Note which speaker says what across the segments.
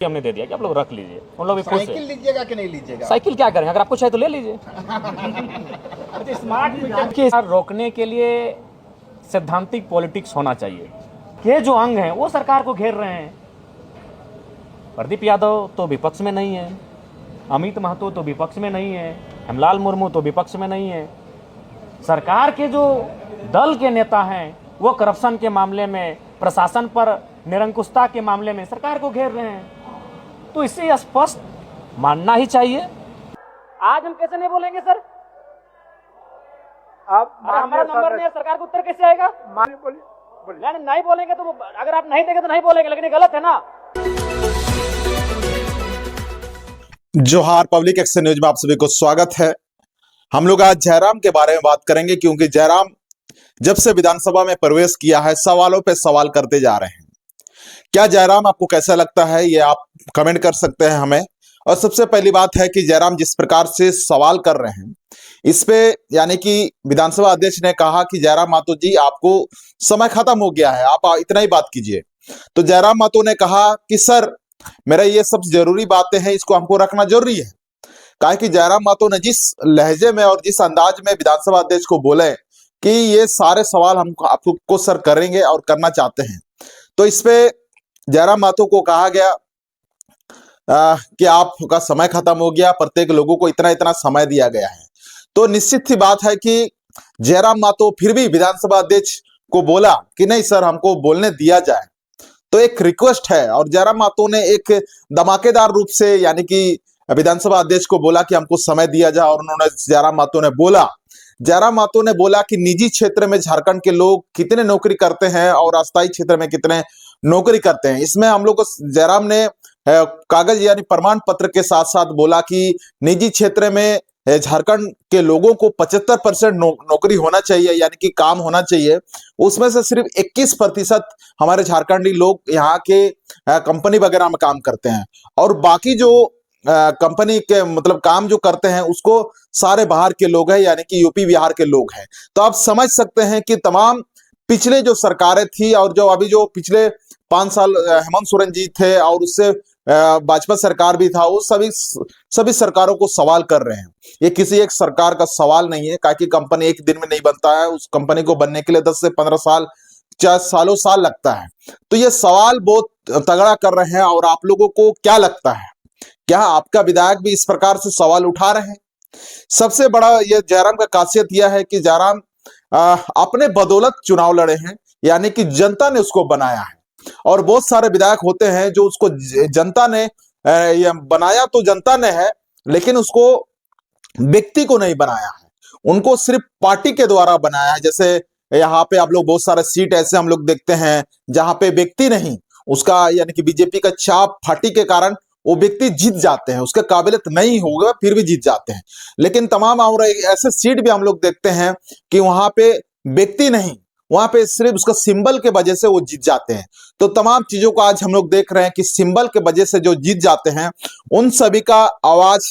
Speaker 1: हमने दे दिया कि आप लोग रख लीजिए, उन लोग भी खुश
Speaker 2: साइकिल
Speaker 1: है।
Speaker 2: लीजिएगा कि नहीं लीजिएगा?
Speaker 1: साइकिल क्या करें, अगर आपको चाहिए तो ले लीजिए।
Speaker 2: स्मार्ट मीटर
Speaker 1: के रोकने के लिए सैद्धांतिक पॉलिटिक्स होना चाहिए। ये जो अंग हैं वो सरकार को घेर रहे हैं। प्रदीप यादव तो विपक्ष में नहीं है, अमित महतो तो विपक्ष में नहीं है, हेमलाल मुर्मू तो विपक्ष में नहीं है। सरकार के जो दल के नेता हैं वो करप्शन के मामले में, प्रशासन पर निरंकुशता के मामले में सरकार को घेर रहे हैं। तो इसे स्पष्ट मानना ही चाहिए। आज हम कैसे नहीं बोलेंगे सर?
Speaker 2: आप
Speaker 1: हमारा नंबर नहीं है, सरकार को उत्तर कैसे आएगा? बोलिए नहीं बोलेंगे तो अगर आप नहीं देंगे तो नहीं बोलेंगे, लेकिन ये गलत है ना।
Speaker 3: जोहार पब्लिक एक्शन न्यूज में आप सभी को स्वागत है। हम लोग आज जयराम के बारे में बात करेंगे, क्योंकि जयराम जब से विधानसभा में प्रवेश किया है सवालों पे सवाल करते जा रहे हैं। क्या जयराम आपको कैसा लगता है, ये आप कमेंट कर सकते हैं हमें। और सबसे पहली बात है कि जयराम जिस प्रकार से सवाल कर रहे हैं इस पे, यानी कि विधानसभा अध्यक्ष ने कहा कि जयराम मातो जी आपको समय खत्म हो गया है, आप इतना ही बात कीजिए। तो जयराम मातो ने कहा कि सर मेरा ये सब जरूरी बातें हैं, इसको हमको रखना जरूरी है। कहा कि जयराम मातो ने जिस लहजे में और जिस अंदाज में विधानसभा अध्यक्ष को बोले कि ये सारे सवाल हम आपको सर करेंगे और करना चाहते हैं, तो इस पे जयराम मातो को कहा गया कि आपका समय खत्म हो गया, प्रत्येक लोगों को इतना इतना समय दिया गया है। तो निश्चित सी बात है कि जयराम मातो फिर भी विधानसभा अध्यक्ष को बोला कि नहीं सर हमको बोलने दिया जाए। तो एक रिक्वेस्ट है, और जयराम मातो ने एक धमाकेदार रूप से यानी कि विधानसभा अध्यक्ष को बोला कि हमको समय दिया जाए। और उन्होंने जयराम मातो ने बोला कि निजी क्षेत्र में झारखंड के लोग कितने नौकरी करते हैं और अस्थायी क्षेत्र में कितने नौकरी करते हैं। इसमें हम लोग को जयराम ने कागज यानी प्रमाण पत्र के साथ साथ बोला कि निजी क्षेत्र में झारखंड के लोगों को 75% नौकरी होना चाहिए, यानी कि काम होना चाहिए। उसमें से सिर्फ 21% हमारे झारखंडी लोग यहाँ के कंपनी वगैरह में काम करते हैं, और बाकी जो कंपनी के मतलब काम जो करते हैं उसको सारे बाहर के लोग हैं, यानी कि यूपी बिहार के लोग हैं। तो आप समझ सकते हैं कि तमाम पिछले जो सरकारें थी और जो अभी जो पिछले 5 साल हेमंत सोरेन जी थे और उससे भाजपा सरकार भी था, वो सभी सरकारों को सवाल कर रहे हैं। ये किसी एक सरकार का सवाल नहीं है, क्योंकि कंपनी एक दिन में नहीं बनता है, उस कंपनी को बनने के लिए 10 से 15 साल, 4 साल लगता है। तो ये सवाल बहुत तगड़ा कर रहे हैं। और आप लोगों को क्या लगता है, क्या आपका विधायक भी इस प्रकार से सवाल उठा रहे हैं? सबसे बड़ा ये जयराम का खासियत यह है कि जयराम अपने बदौलत चुनाव लड़े हैं, यानी कि जनता ने उसको बनाया है। और बहुत सारे विधायक होते हैं जो उसको जनता ने ये बनाया तो जनता ने है, लेकिन उसको व्यक्ति को नहीं बनाया है, उनको सिर्फ पार्टी के द्वारा बनाया है। जैसे यहाँ पे आप लोग बहुत सारे सीट ऐसे हम लोग देखते हैं जहां पे व्यक्ति नहीं, उसका यानी कि बीजेपी का छाप पार्टी के कारण वो व्यक्ति जीत जाते हैं, उसका काबिलियत नहीं होगा फिर भी जीत जाते हैं। लेकिन तमाम और ऐसे सीट भी हम लोग देखते हैं कि वहां पे व्यक्ति नहीं, वहां पे सिर्फ उसका सिंबल के वजह से वो जीत जाते हैं। तो तमाम चीजों को आज हम लोग देख रहे हैं कि सिंबल के वजह से जो जीत जाते हैं उन सभी का आवाज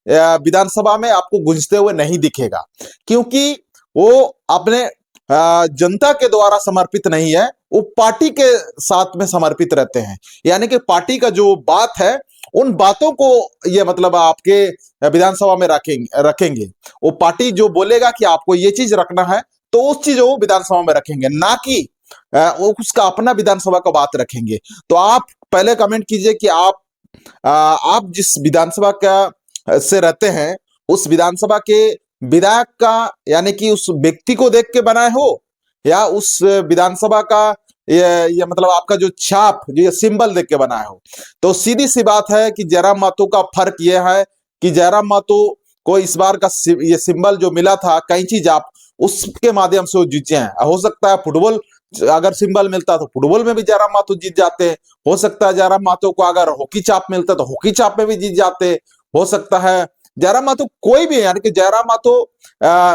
Speaker 3: विधानसभा में आपको गूंजते हुए नहीं दिखेगा, क्योंकि वो अपने जनता के द्वारा समर्पित नहीं है, वो पार्टी के साथ में समर्पित रहते हैं। यानी कि पार्टी का जो बात है उन बातों को ये मतलब आपके विधानसभा में रखेंगे। वो पार्टी जो बोलेगा कि आपको ये चीज रखना है तो उस चीज वो विधानसभा में रखेंगे, ना कि वो उसका अपना विधानसभा का बात रखेंगे। तो आप पहले कमेंट कीजिए कि आप जिस विधानसभा का से रहते हैं उस विधानसभा के विधायक का यानी कि उस व्यक्ति को देख के बनाए हो, या उस विधानसभा का ये मतलब आपका जो छाप जो ये सिंबल देख के बनाए हो। तो सीधी सी बात है कि जयराम मातो का फर्क यह है कि जयराम मातो को इस बार का ये सिंबल जो मिला था कैंची जाप, उसके माध्यम से वो जीते हैं। हो सकता है फुटबॉल अगर सिंबल मिलता तो फुटबॉल में भी जयराम मातो जीत जाते। हो सकता है जयराम मातो को अगर हॉकी चाप मिलता तो हॉकी चाप में भी जीत जाते। हो सकता है जयराम मातो कोई भी, यानी कि जयराम मातो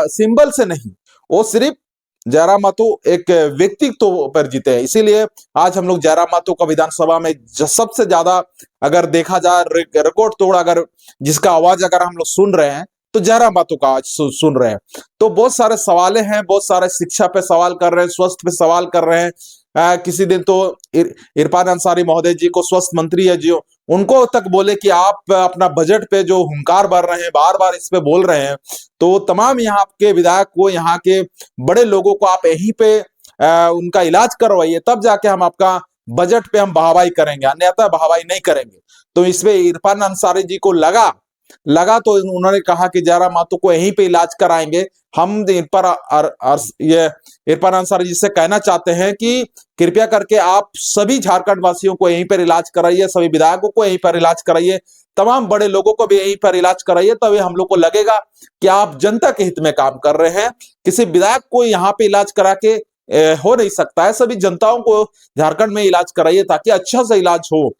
Speaker 3: सिंबल से नहीं, वो सिर्फ जयराम मातो एक व्यक्तित्व पर जीते हैं। इसीलिए आज हम लोग जयराम मातो का विधानसभा में सबसे ज्यादा अगर देखा जाए रिकॉर्ड तोड़ अगर जिसका आवाज अगर हम लोग सुन रहे हैं तो जयराम बातों का आज सुन रहे हैं। तो बहुत सारे सवाले हैं, बहुत सारे शिक्षा पे सवाल कर रहे हैं, स्वास्थ्य पे सवाल कर रहे हैं। किसी दिन तो इरफान अंसारी महोदय जी को, स्वास्थ्य मंत्री है जो, उनको तक बोले कि आप अपना बजट पे जो हुंकार भर रहे हैं, बार बार इस पे बोल रहे हैं, तो तमाम यहाँ के विधायक को, यहाँ के बड़े लोगों को आप यहीं पे उनका इलाज करवाइए, तब जाके हम आपका बजट पे हम वाहवाही करेंगे, अन्यथा वाहवाही नहीं करेंगे। तो इसमें इरफान अंसारी जी को लगा तो उन्होंने कहा कि जयराम मातो को यहीं पे इलाज कराएंगे। हम इन पर ये इरफान अंसारी जी से कहना चाहते हैं कि कृपया करके आप सभी झारखंड वासियों को यहीं पर इलाज कराइए, सभी विधायकों को यहीं पर इलाज कराइए, तमाम बड़े लोगों को भी यहीं पर इलाज कराइए, तभी हम लोग को लगेगा कि आप जनता के हित में काम कर रहे हैं। किसी विधायक को यहाँ पे इलाज करा के हो नहीं सकता है। सभी जनताओं को झारखंड में इलाज कराइए ताकि अच्छा से इलाज हो।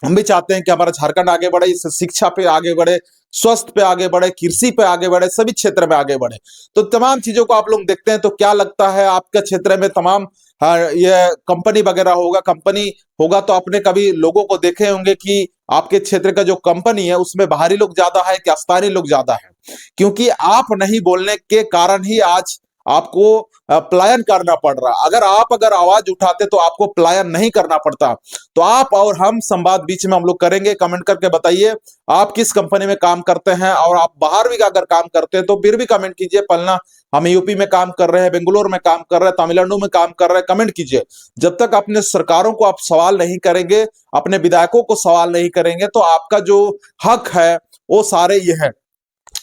Speaker 3: हम भी चाहते हैं कि हमारा झारखंड आगे बढ़े, इस शिक्षा पे आगे बढ़े, स्वास्थ्य पे आगे बढ़े, कृषि पे आगे बढ़े, सभी क्षेत्र में आगे बढ़े। तो तमाम चीजों को आप लोग देखते हैं तो क्या लगता है आपके क्षेत्र में तमाम ये कंपनी वगैरह कंपनी होगा तो आपने कभी लोगों को देखे होंगे कि आपके क्षेत्र का जो कंपनी है उसमें बाहरी लोग ज्यादा है कि स्थानीय लोग ज्यादा है? क्योंकि आप नहीं बोलने के कारण ही आज आपको पलायन करना पड़ रहा। अगर आवाज उठाते तो आपको पलायन नहीं करना पड़ता। तो आप और हम संवाद बीच में हम लोग करेंगे। कमेंट करके बताइए आप किस कंपनी में काम करते हैं, और आप बाहर भी अगर काम करते हैं तो फिर भी कमेंट कीजिए, पलना हम यूपी में काम कर रहे हैं, बेंगलोर में काम कर रहे हैं, तमिलनाडु में काम कर रहे हैं, कमेंट कीजिए। जब तक अपने सरकारों को आप सवाल नहीं करेंगे, अपने विधायकों को सवाल नहीं करेंगे, तो आपका जो हक है वो सारे ये है।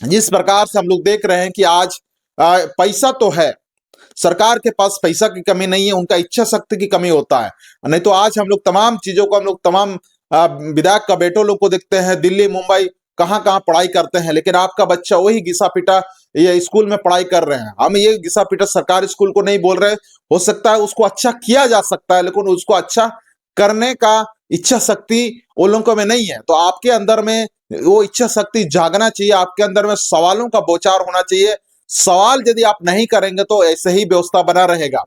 Speaker 3: जिस प्रकार से हम लोग देख रहे हैं कि आज पैसा तो है, सरकार के पास पैसा की कमी नहीं है, उनका इच्छा शक्ति की कमी होता है। नहीं तो आज हम लोग तमाम चीजों को, हम लोग तमाम विधायक का बेटों लोग को देखते हैं, दिल्ली मुंबई कहाँ कहाँ पढ़ाई करते हैं, लेकिन आपका बच्चा वही घिसा पिटा ये स्कूल में पढ़ाई कर रहे हैं। हम ये घिसा पिटा सरकारी स्कूल को नहीं बोल रहे, हो सकता है उसको अच्छा किया जा सकता है, लेकिन उसको अच्छा करने का इच्छा शक्ति वो लोगों में नहीं है। तो आपके अंदर में वो इच्छा शक्ति जागना चाहिए, आपके अंदर में सवालों का बौछार होना चाहिए। सवाल यदि आप नहीं करेंगे तो ऐसे ही व्यवस्था बना रहेगा।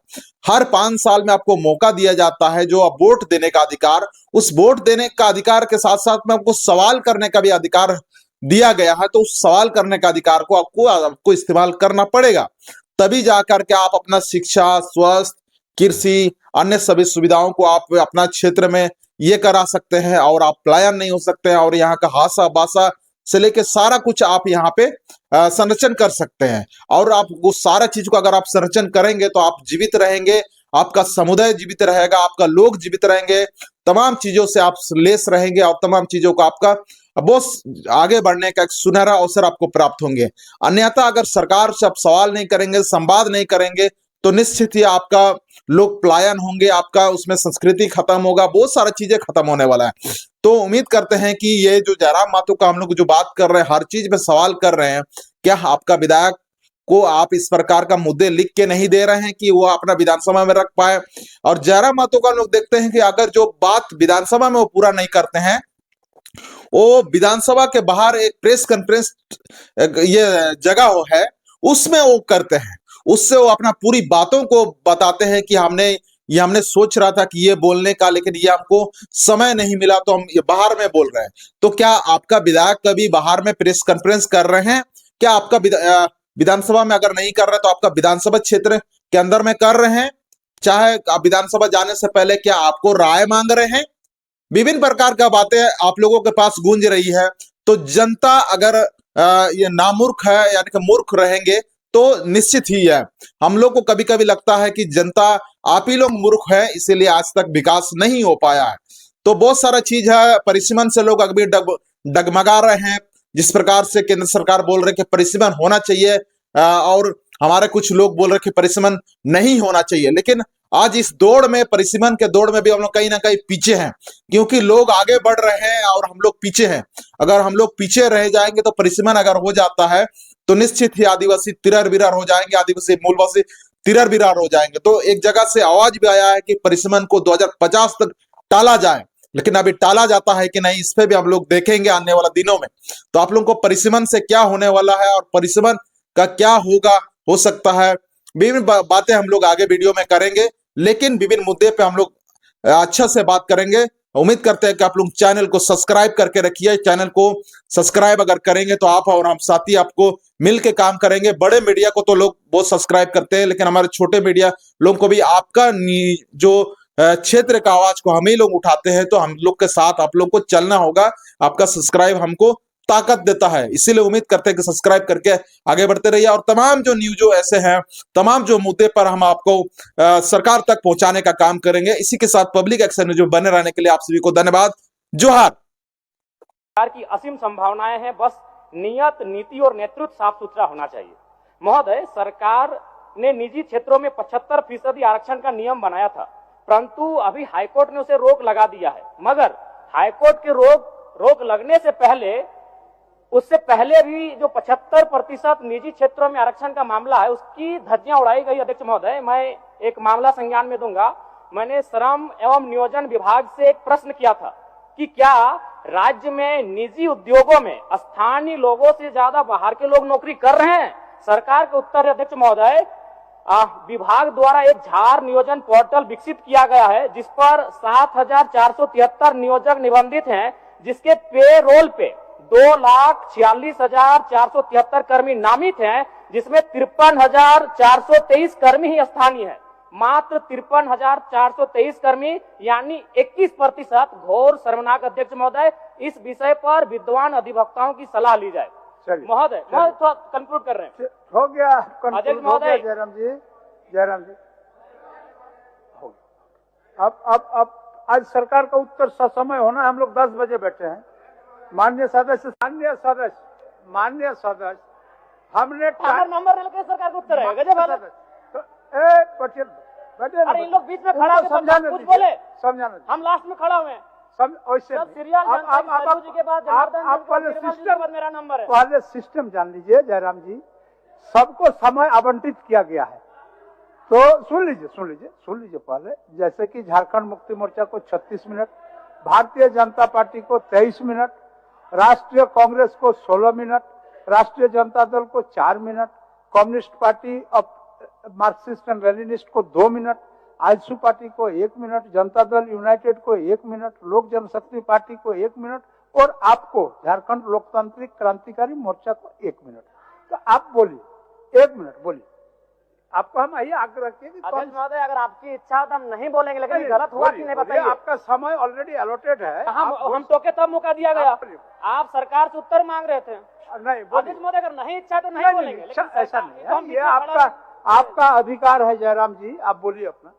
Speaker 3: हर 5 साल में आपको मौका दिया जाता है, जो आप वोट देने का अधिकार, उस वोट देने का अधिकार के साथ साथ में आपको सवाल करने का भी अधिकार दिया गया है। तो उस सवाल करने का अधिकार को आपको इस्तेमाल करना पड़ेगा, तभी जाकर के आप अपना शिक्षा, स्वास्थ्य, कृषि, अन्य सभी सुविधाओं को आप अपना क्षेत्र में ये करा सकते हैं, और आप पलायन नहीं हो सकते हैं, और यहाँ का हासा बासा से लेके सारा कुछ आप यहाँ पे संरक्षण कर सकते हैं। और आप वो सारा चीज को अगर आप संरक्षण करेंगे तो आप जीवित रहेंगे, आपका समुदाय जीवित रहेगा, आपका लोग जीवित रहेंगे, तमाम चीजों से आप लेस रहेंगे, और तमाम चीजों को आपका बहुत आगे बढ़ने का एक सुनहरा अवसर आपको प्राप्त होंगे। अन्यथा अगर सरकार से आप सवाल नहीं करेंगे, संवाद नहीं करेंगे, तो निश्चित ही आपका लोग पलायन होंगे, आपका उसमें संस्कृति खत्म होगा, बहुत सारी चीजें खत्म होने वाला है। तो उम्मीद करते हैं कि ये जो जयराम मातो का हम लोग जो बात कर रहे हैं, हर चीज में सवाल कर रहे हैं, क्या आपका विधायक को आप इस प्रकार का मुद्दे लिख के नहीं दे रहे हैं कि वो अपना विधानसभा में रख पाए? और जयराम मातो का हम लोग देखते हैं कि अगर जो बात विधानसभा में वो पूरा नहीं करते हैं, वो विधानसभा के बाहर एक प्रेस कॉन्फ्रेंस ये जगह है, उसमें वो करते हैं, उससे वो अपना पूरी बातों को बताते हैं कि हमने सोच रहा था कि ये बोलने का, लेकिन ये हमको समय नहीं मिला तो हम ये बाहर में बोल रहे हैं। तो क्या आपका विधायक कभी बाहर में प्रेस कॉन्फ्रेंस कर रहे हैं? क्या आपका विधानसभा में अगर नहीं कर रहे तो आपका विधानसभा क्षेत्र के अंदर में कर रहे हैं? चाहे आप विधानसभा जाने से पहले क्या आपको राय मांग रहे हैं? विभिन्न प्रकार का बातें आप लोगों के पास गूंज रही है। तो जनता अगर ये नामूर्ख है, यानी कि मूर्ख रहेंगे, तो निश्चित ही है। हम लोग को कभी कभी लगता है कि जनता आप ही लोग मूर्ख है, इसीलिए आज तक विकास नहीं हो पाया है। तो बहुत सारा चीज है, परिसीमन से लोग अभी डगमगा रहे हैं। जिस प्रकार से केंद्र सरकार बोल रहे कि परिसीमन होना चाहिए, और हमारे कुछ लोग बोल रहे कि परिसीमन नहीं होना चाहिए, लेकिन आज इस दौड़ में, परिसीमन के दौड़ में भी हम लोग कहीं ना कहीं पीछे हैं, क्योंकि लोग आगे बढ़ रहे हैं और हम लोग पीछे हैं। अगर हम लोग पीछे रह जाएंगे तो परिसीमन अगर हो जाता है तो निश्चित ही आदिवासी तिरर बिरर हो जाएंगे, आदिवासी मूलवासी तिरर बिरर हो जाएंगे। तो एक जगह से आवाज भी आया है कि परिसीमन को 2050 तक टाला जाए, लेकिन अभी टाला जाता है कि नहीं, इस पे भी हम लोग देखेंगे आने वाला दिनों में। तो आप लोगों को परिसीमन से क्या होने वाला है और परिसीमन का क्या होगा, हो सकता है विभिन्न बातें हम लोग आगे वीडियो में करेंगे, लेकिन विभिन्न मुद्दे पे हम लोग अच्छा से बात करेंगे। उम्मीद करते हैं कि आप लोग चैनल को सब्सक्राइब करके रखिए। चैनल को सब्सक्राइब अगर करेंगे तो आप और हम साथी आपको मिलके काम करेंगे। बड़े मीडिया को तो लोग बहुत सब्सक्राइब करते हैं, लेकिन हमारे छोटे मीडिया लोगों को भी आपका जो क्षेत्र का आवाज को हम ही लोग उठाते हैं, तो हम लोग के साथ आप लोग को चलना होगा। आपका सब्सक्राइब हमको ताकत देता है, इसीलिए उम्मीद करते हैं कि सब्सक्राइब करके आगे बढ़ते रहिए। और तमाम जो न्यूज़ ऐसे हैं, तमाम जो मुद्दे पर हम आपको सरकार तक पहुंचाने का काम करेंगे। इसी के साथ पब्लिक एक्शन में जो बने रहने के लिए आप सभी को धन्यवाद। जोहार।
Speaker 2: सरकार की असीम संभावनाएं हैं, बस नियत, नीति और नेतृत्व साफ सुथरा होना चाहिए। महोदय, सरकार ने निजी क्षेत्रों में 75% आरक्षण का नियम बनाया था, परंतु अभी हाईकोर्ट ने उसे रोक लगा दिया है। मगर हाईकोर्ट के रोक लगने से पहले, उससे पहले भी जो 75% निजी क्षेत्रों में आरक्षण का मामला है, उसकी धज्जियां उड़ाई गई। अध्यक्ष महोदय, मैं एक मामला संज्ञान में दूंगा। मैंने श्रम एवं नियोजन विभाग से एक प्रश्न किया था कि क्या राज्य में निजी उद्योगों में स्थानीय लोगों से ज्यादा बाहर के लोग नौकरी कर रहे हैं? सरकार के उत्तर है अध्यक्ष महोदय, विभाग द्वारा एक झार नियोजन पोर्टल विकसित किया गया है, जिस पर 7,473 नियोजक निबंधित हैं, जिसके पेरोल पे 2,46,473 कर्मी नामित हैं, जिसमें 53,423 कर्मी ही स्थानीय है। मात्र 53,423 कर्मी, यानी 21%। घोर शर्मनाक अध्यक्ष महोदय। इस विषय पर विद्वान अधिवक्ताओं की सलाह ली जाए। महोदय थोड़ा कंक्लूड कर रहे हैं।
Speaker 4: हो गया
Speaker 2: अध्यक्ष महोदय।
Speaker 4: जयराम जी हो गया। अब आज सरकार का उत्तर समय होना है। हम लोग 10 बजे बैठे हैं। माननीय सदस्य हमने
Speaker 2: नंबर लेके सरकार का उत्तर है। गजब हालत।
Speaker 4: पटेल
Speaker 2: अरे इन लोग बीच में खड़ा होकर कुछ बोले,
Speaker 4: समझाना।
Speaker 2: हम लास्ट में खड़ा हुए हैं। मेरा नंबर है।
Speaker 4: पहले सिस्टम जान लीजिए जयराम जी, सबको समय आवंटित किया गया है। तो सुन लीजिए पहले, जैसे कि झारखंड मुक्ति मोर्चा को 36 मिनट, भारतीय जनता पार्टी को 23 मिनट, राष्ट्रीय कांग्रेस को 16 मिनट, राष्ट्रीय जनता दल को 4 minute, communist party of Marxist and Leninist को 2 मिनट, आजसू पार्टी को 1 मिनट, जनता दल यूनाइटेड को 1 मिनट, लोक जनशक्ति पार्टी को 1 मिनट और आपको झारखंड लोकतांत्रिक क्रांतिकारी मोर्चा को 1 मिनट। तो आप बोलिए, 1 मिनट बोलिए। आपको हम यही आग्रह किए कि
Speaker 2: महोदय, अगर आपकी इच्छा हो तो हम नहीं बोलेंगे, लेकिन गलत हुआ कि नहीं बताइए।
Speaker 4: आपका समय ऑलरेडी अलॉटेड है।
Speaker 2: हम टोके तब मौका दिया गया। आप सरकार से उत्तर मांग रहे थे।
Speaker 4: नहीं
Speaker 2: महोदय, अगर नहीं इच्छा तो नहीं बोलेंगे।
Speaker 4: ऐसा नहीं है, ये आपका अधिकार है जयराम जी। आप बोलिए अपना।